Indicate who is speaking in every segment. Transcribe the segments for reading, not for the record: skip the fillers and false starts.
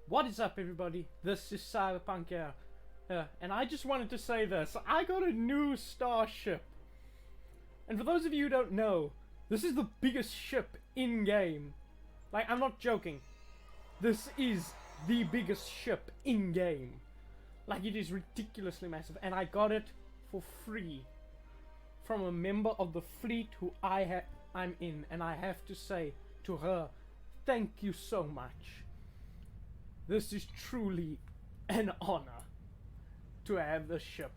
Speaker 1: What is up, everybody? This is Cyberpunk here, and I just wanted to say this. I got a new starship. And for those of you who don't know, this is the biggest ship in-game. Like, I'm not joking. This is the biggest ship in-game. Like, it is ridiculously massive, and I got it for free from a member of the fleet who I'm in, and I have to say to her, thank you so much. This is truly an honor to have this ship.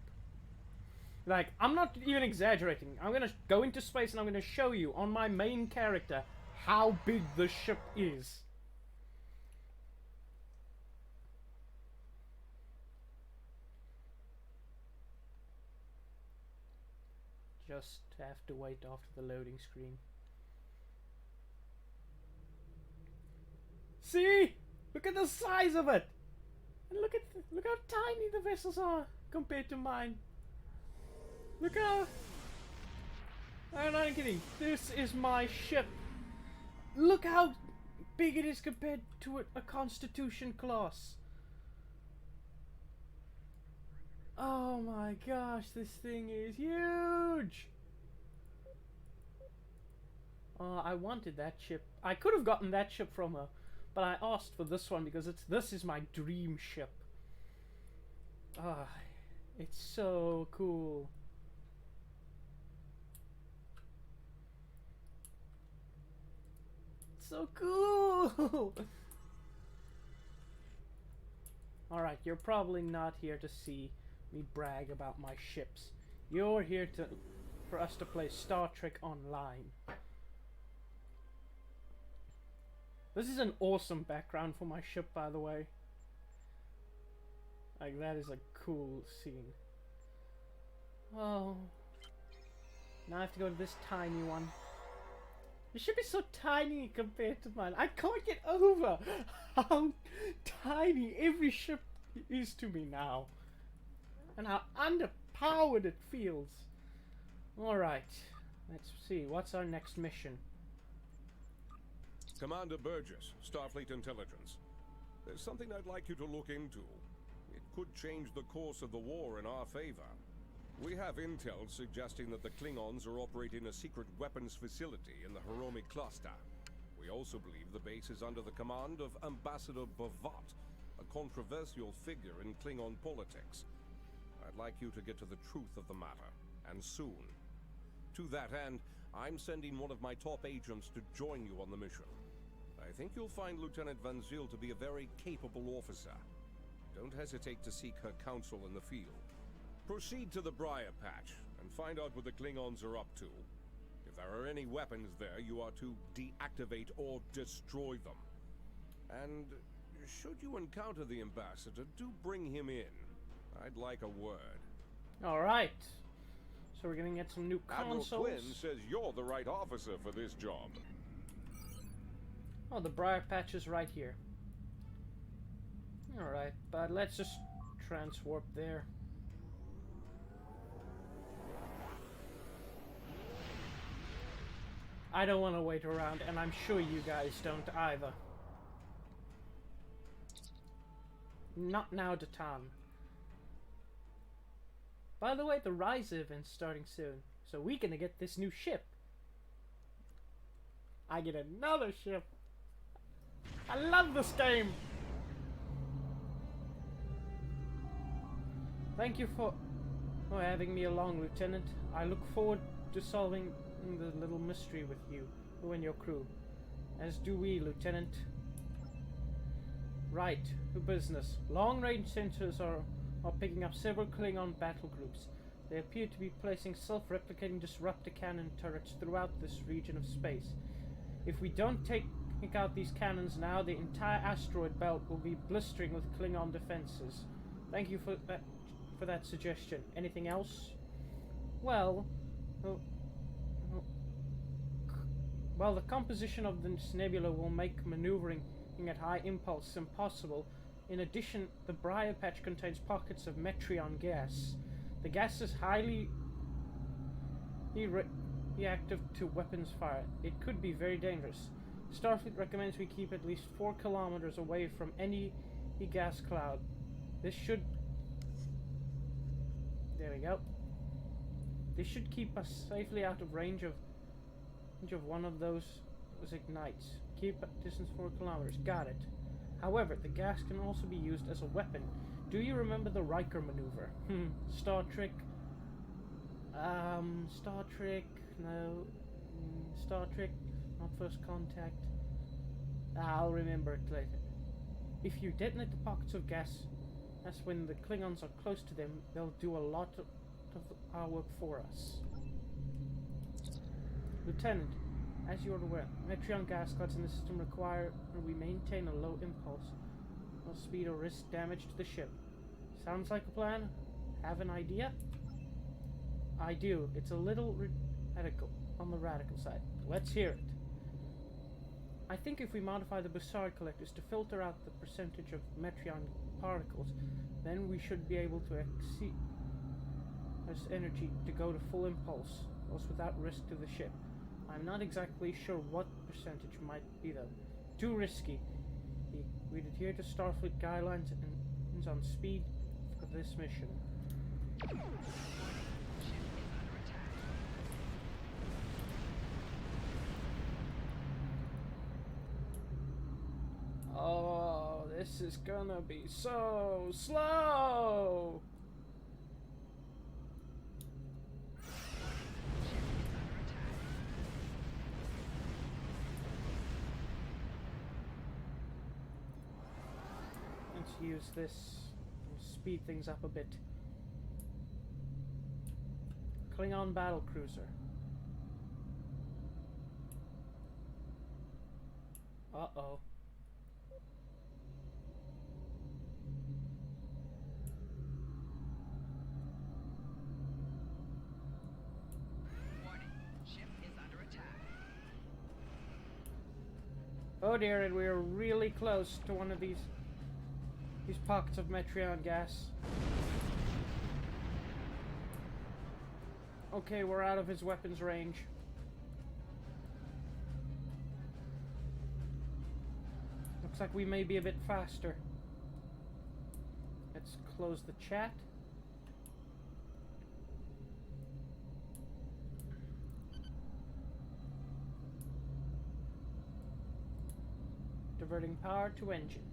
Speaker 1: Like, I'm not even exaggerating. I'm gonna go into space and I'm gonna show you on my main character how big the ship is. Just have to wait after the loading screen. See? Look at the size of it! And look how tiny the vessels are compared to mine. Look how... I'm not kidding. This is my ship. Look how big it is compared to a Constitution class. Oh my gosh, this thing is huge! I wanted that ship. I could have gotten that ship from her, but I asked for this one because this is my dream ship. It's so cool. It's so cool! Alright, you're probably not here to see me brag about my ships. You're here for us to play Star Trek Online. This is an awesome background for my ship, by the way. Like, that is a cool scene. Oh. Now I have to go to this tiny one. The ship is so tiny compared to mine. I can't get over how tiny every ship is to me now. And how underpowered it feels. Alright. Let's see. What's our next mission?
Speaker 2: Commander Burgess, Starfleet Intelligence. There's something I'd like you to look into. It could change the course of the war in our favor. We have intel suggesting that the Klingons are operating a secret weapons facility in the Hiromi cluster. We also believe the base is under the command of Ambassador Bovat, a controversial figure in Klingon politics. I'd like you to get to the truth of the matter, and soon. To that end, I'm sending one of my top agents to join you on the mission. I think you'll find Lieutenant Van Zyl to be a very capable officer. Don't hesitate to seek her counsel in the field. Proceed to the Briar Patch and find out what the Klingons are up to. If there are any weapons there, you are to deactivate or destroy them. And should you encounter the ambassador, do bring him in. I'd like a word.
Speaker 1: Alright. So we're gonna get some new consoles.
Speaker 2: Admiral Quinn says you're the right officer for this job.
Speaker 1: Oh, the Briar Patch is right here. Alright, but let's just transwarp there. I don't want to wait around, and I'm sure you guys don't either. Not now, Datan. By the way, the Rise event's starting soon, so we're gonna get this new ship. I get another ship. I love this game. Thank you for having me along, Lieutenant. I look forward to solving the little mystery with you and your crew. As do we, Lieutenant. Right, to business. Long-range sensors are picking up several Klingon battle groups. They appear to be placing self-replicating disruptor cannon turrets throughout this region of space. If we don't take out these cannons now, the entire asteroid belt will be blistering with Klingon defenses. Thank you for that suggestion. Anything else? Well, the composition of this nebula will make maneuvering at high impulse impossible. In addition, the Briar Patch contains pockets of Metreon gas. The gas is highly reactive to weapons fire. It could be very dangerous. Starfleet recommends we keep at least 4 kilometers away from any the gas cloud. This should... There we go. This should keep us safely out of range of one of those ignites. Keep at distance 4 kilometers. Got it. However, the gas can also be used as a weapon. Do you remember the Riker maneuver? Star Trek. Star Trek. No. Star Trek. Not First Contact. I'll remember it later. If you detonate the pockets of gas, that's when the Klingons are close to them. They'll do a lot of our work for us. Lieutenant, as you're aware, Metreon gas clouds in the system require we maintain a low impulse, no speed or risk damage to the ship. Sounds like a plan? Have an idea? I do. It's a little radical, on the radical side. Let's hear it. I think if we modify the Bussard collectors to filter out the percentage of Metreon particles, then we should be able to exceed this energy to go to full impulse, also without risk to the ship. I'm not exactly sure what percentage might be though. Too risky. We'd adhere to Starfleet guidelines and on speed for this mission. Oh, this is gonna be so slow! Let's use this and speed things up a bit. Klingon battle cruiser. Uh-oh. Oh dear, and we're really close to one of these pockets of Metreon gas. Okay, we're out of his weapons range. Looks like we may be a bit faster. Let's close the chat. Diverting power to engines.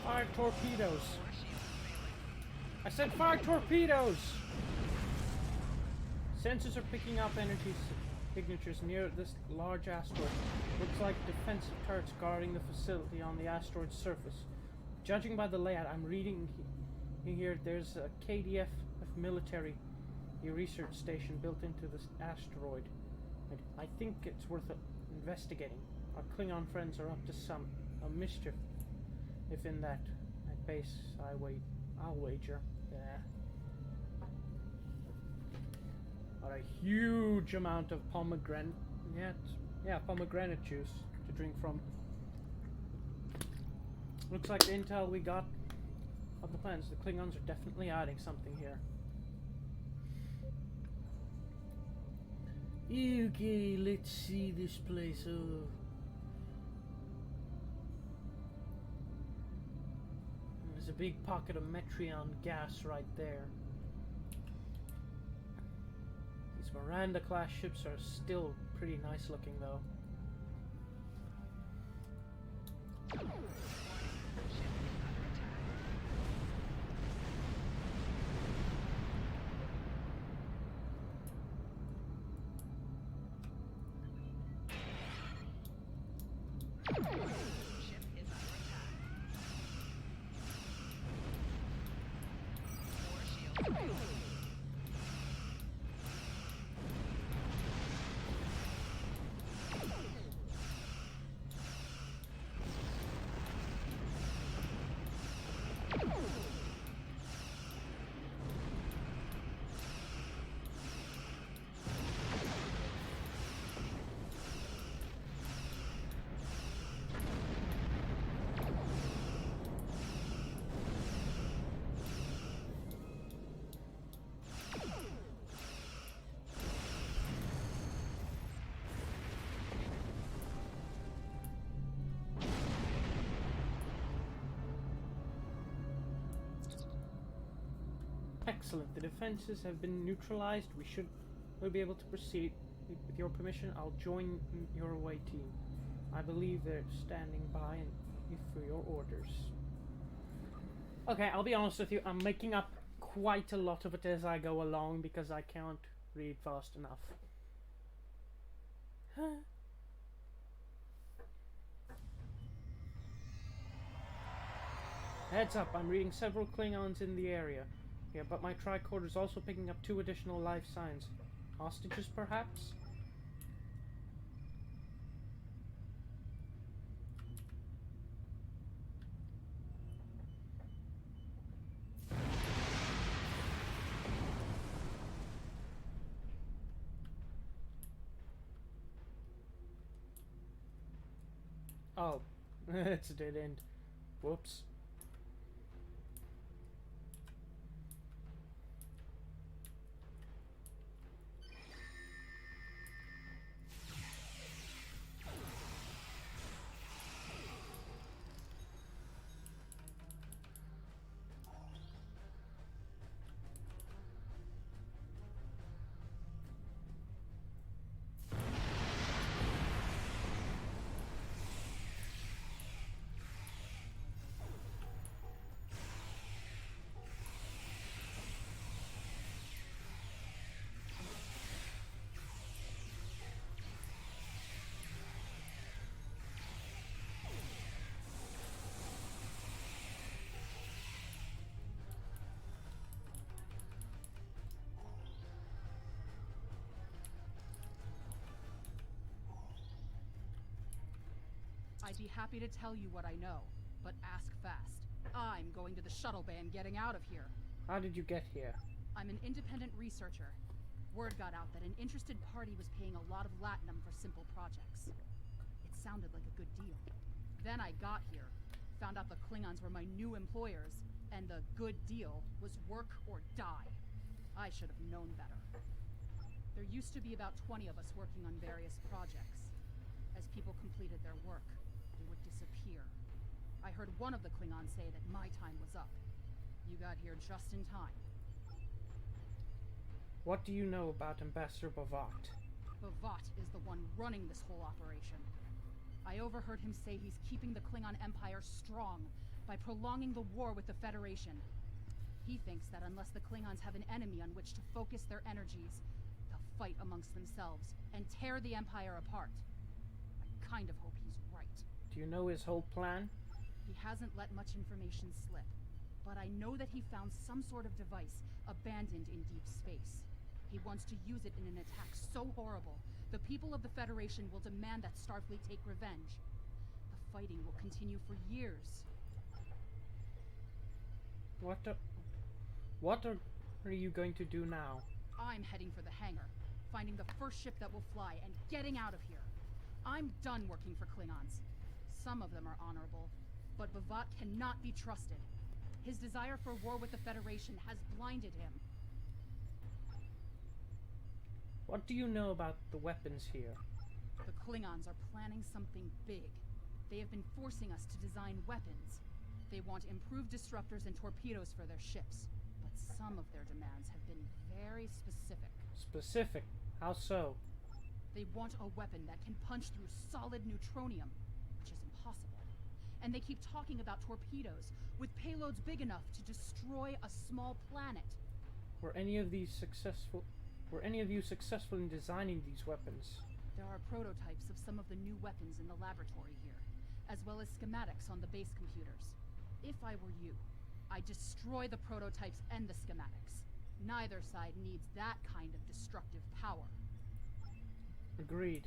Speaker 1: Fire torpedoes! I said fire torpedoes! Sensors are picking up energy signatures near this large asteroid. Looks like defensive turrets guarding the facility on the asteroid's surface. Judging by the layout I'm reading here, there's a KDF military research station built into this asteroid. I think it's worth investigating. Our Klingon friends are up to some mischief. If in that base, I'll wager. Got a huge amount of pomegranate juice to drink from. Looks like the intel we got of the plans. The Klingons are definitely adding something here. Okay, let's see this place. There's a big pocket of Metreon gas right there. These Miranda class ships are still pretty nice looking though. Excellent. The defenses have been neutralized. We'll be able to proceed. With your permission, I'll join your away team. I believe they're standing by and for your orders. Okay, I'll be honest with you. I'm making up quite a lot of it as I go along because I can't read fast enough. Heads up, I'm reading several Klingons in the area. Yeah, but my tricorder is also picking up 2 additional life signs. Hostages, perhaps? Oh, it's a dead end. Whoops.
Speaker 3: I'd be happy to tell you what I know, but ask fast. I'm going to the shuttle bay and getting out of here.
Speaker 1: How did you get here?
Speaker 3: I'm an independent researcher. Word got out that an interested party was paying a lot of latinum for simple projects. It sounded like a good deal. Then I got here, found out the Klingons were my new employers, and the good deal was work or die. I should have known better. There used to be about 20 of us working on various projects. As people completed their work, they would disappear. I heard one of the Klingons say that my time was up. You got here just in time.
Speaker 1: What do you know about Ambassador Bovat?
Speaker 3: Bovat is the one running this whole operation. I overheard him say he's keeping the Klingon Empire strong by prolonging the war with the Federation. He thinks that unless the Klingons have an enemy on which to focus their energies, they'll fight amongst themselves and tear the Empire apart. I kind of hope he's right.
Speaker 1: Do you know his whole plan?
Speaker 3: He hasn't let much information slip, but I know that he found some sort of device abandoned in deep space. He wants to use it in an attack so horrible, the people of the Federation will demand that Starfleet take revenge. The fighting will continue for years.
Speaker 1: What are you going to do now?
Speaker 3: I'm heading for the hangar, finding the first ship that will fly, and getting out of here. I'm done working for Klingons. Some of them are honorable, but Bovat cannot be trusted. His desire for war with the Federation has blinded him.
Speaker 1: What do you know about the weapons here?
Speaker 3: The Klingons are planning something big. They have been forcing us to design weapons. They want improved disruptors and torpedoes for their ships, but some of their demands have been very specific.
Speaker 1: Specific? How so?
Speaker 3: They want a weapon that can punch through solid neutronium, which is impossible. And they keep talking about torpedoes, with payloads big enough to destroy a small planet.
Speaker 1: Were any of you successful in designing these weapons?
Speaker 3: There are prototypes of some of the new weapons in the laboratory here, as well as schematics on the base computers. If I were you, I'd destroy the prototypes and the schematics. Neither side needs that kind of destructive power.
Speaker 1: Agreed.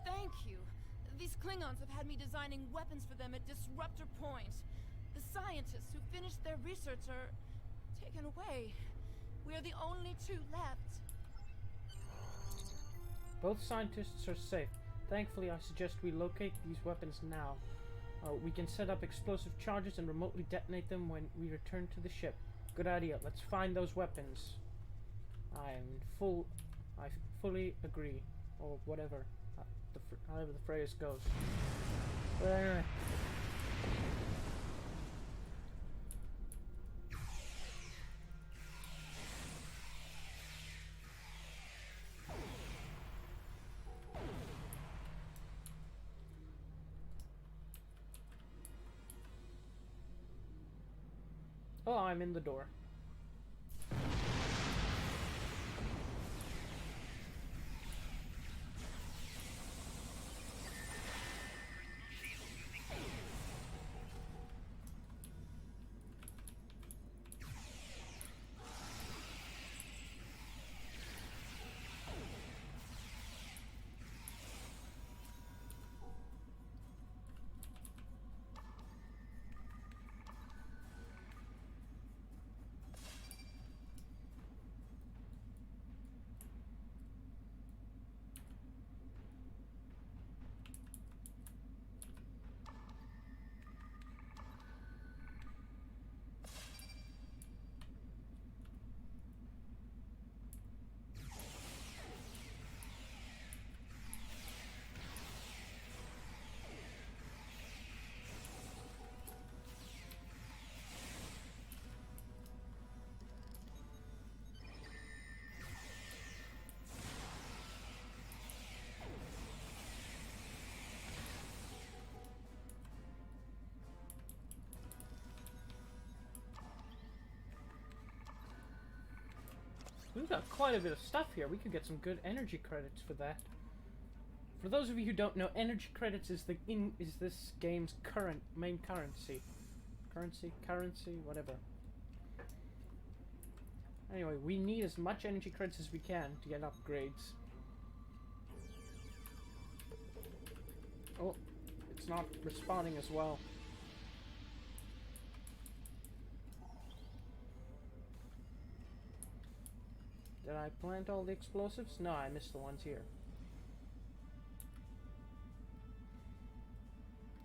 Speaker 4: Thank you. These Klingons have had me designing weapons for them at Disruptor Point. The scientists who finished their research are taken away. We are the only two left.
Speaker 1: Both scientists are safe. Thankfully, I suggest we locate these weapons now. We can set up explosive charges and remotely detonate them when we return to the ship. Good idea. Let's find those weapons. I fully agree, or whatever, however the phrase goes. But anyway. Oh, I'm in the door. We've got quite a bit of stuff here. We could get some good energy credits for that. For those of you who don't know, energy credits is this game's main currency. Currency, whatever. Anyway, we need as much energy credits as we can to get upgrades. Oh, it's not responding as well. Did I plant all the explosives? No, I missed the ones here.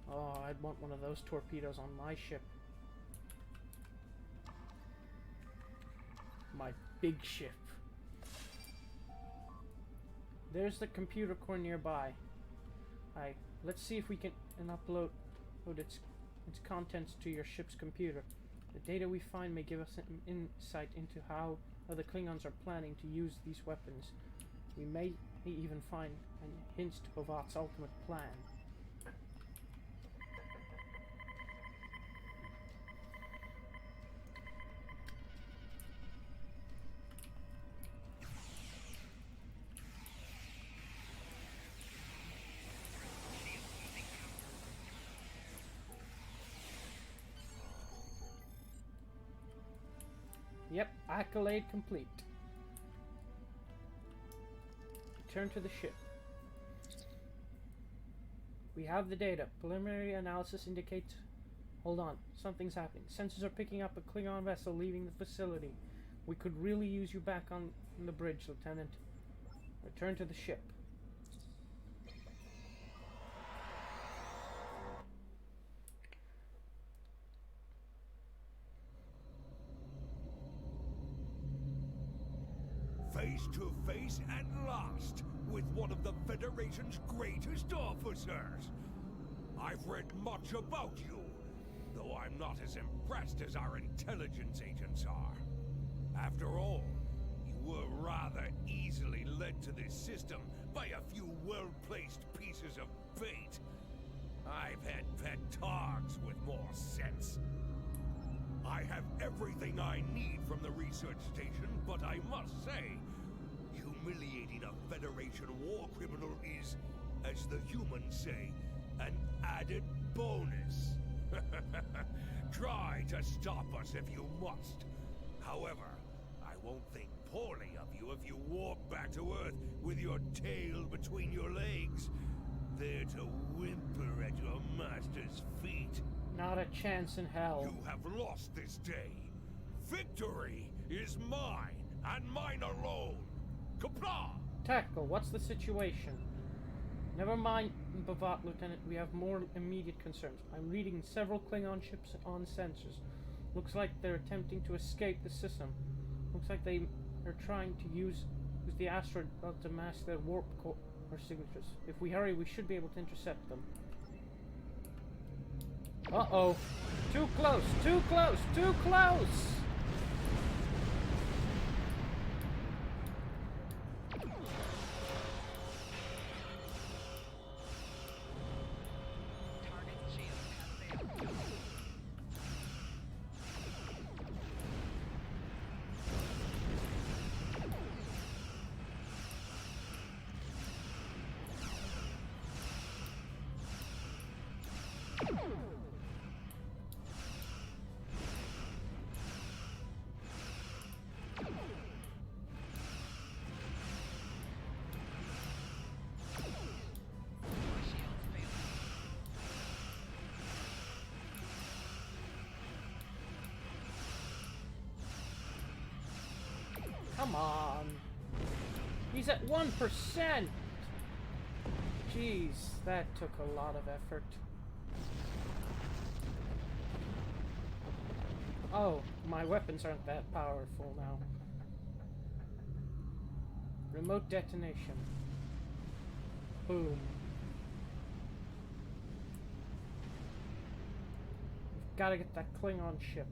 Speaker 1: Oh, I'd want one of those torpedoes on my ship. My big ship. There's the computer core nearby. Let's see if we can upload its contents to your ship's computer. The data we find may give us an insight into how the Klingons are planning to use these weapons. We may even find a hint to Pavat's ultimate plan. Yep, accolade complete. Return to the ship. We have the data. Preliminary analysis indicates... Hold on, something's happening. Sensors are picking up a Klingon vessel leaving the facility. We could really use you back on the bridge, Lieutenant. Return to the ship.
Speaker 5: one of the Federation's greatest officers. I've read much about you, though I'm not as impressed as our intelligence agents are. After all, you were rather easily led to this system by a few well-placed pieces of bait. I've had pet dogs with more sense. I have everything I need from the research station, but I must say, humiliating a Federation war criminal is, as the humans say, an added bonus. Try to stop us if you must. However, I won't think poorly of you if you walk back to Earth with your tail between your legs, there to whimper at your master's feet.
Speaker 1: Not a chance in hell.
Speaker 5: You have lost this day. Victory is mine, and mine alone. Qapla'!
Speaker 1: Tactical, what's the situation? Never mind, Bavat, Lieutenant. We have more immediate concerns. I'm reading several Klingon ships on sensors. Looks like they're attempting to escape the system. Looks like they are trying to use the asteroid belt to mask their warp core signatures. If we hurry, we should be able to intercept them. Uh-oh. Too close! Too close! Too close! Come on. He's at 1%. Jeez, that took a lot of effort. Oh, my weapons aren't that powerful now. Remote detonation. Boom. We've got to get that Klingon ship.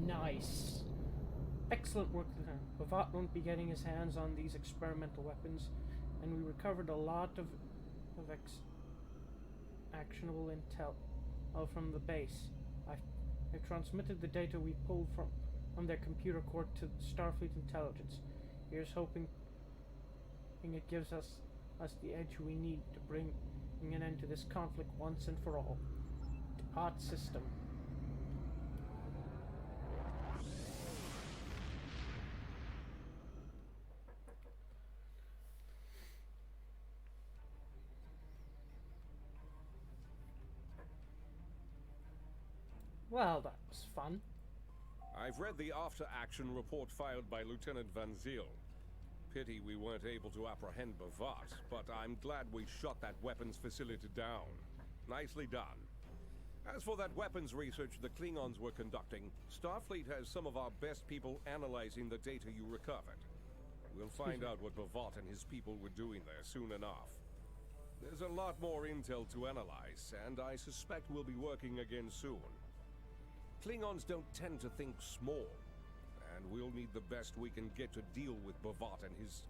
Speaker 1: Nice. Excellent work, Lieutenant. Bavat won't be getting his hands on these experimental weapons, and we recovered a lot of actionable intel from the base. I've transmitted the data we pulled from their computer core to Starfleet intelligence. Here's hoping it gives us the edge we need to bring an end to this conflict once and for all. Depart system. Well, that was fun.
Speaker 2: I've read the after-action report filed by Lieutenant Van Zyl. Pity we weren't able to apprehend Bavat, but I'm glad we shot that weapons facility down. Nicely done. As for that weapons research the Klingons were conducting, Starfleet has some of our best people analyzing the data you recovered. We'll find out what Bavat and his people were doing there soon enough. There's a lot more intel to analyze, and I suspect we'll be working again soon. Klingons don't tend to think small, and we'll need the best we can get to deal with Bavat and his...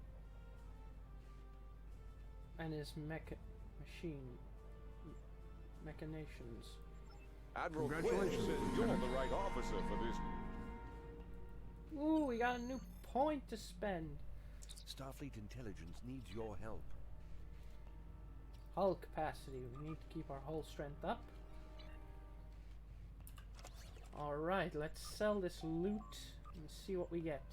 Speaker 1: and his machinations.
Speaker 2: Admiral Quinn
Speaker 5: Congratulations,
Speaker 2: says you're the right officer for this.
Speaker 1: Ooh, we got a new point to spend.
Speaker 5: Starfleet intelligence needs your help.
Speaker 1: Hull capacity. We need to keep our hull strength up. Alright, let's sell this loot and see what we get.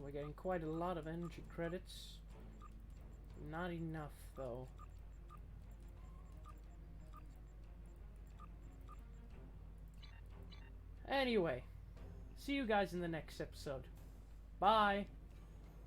Speaker 1: We're getting quite a lot of energy credits. Not enough, though. Anyway, see you guys in the next episode. Bye!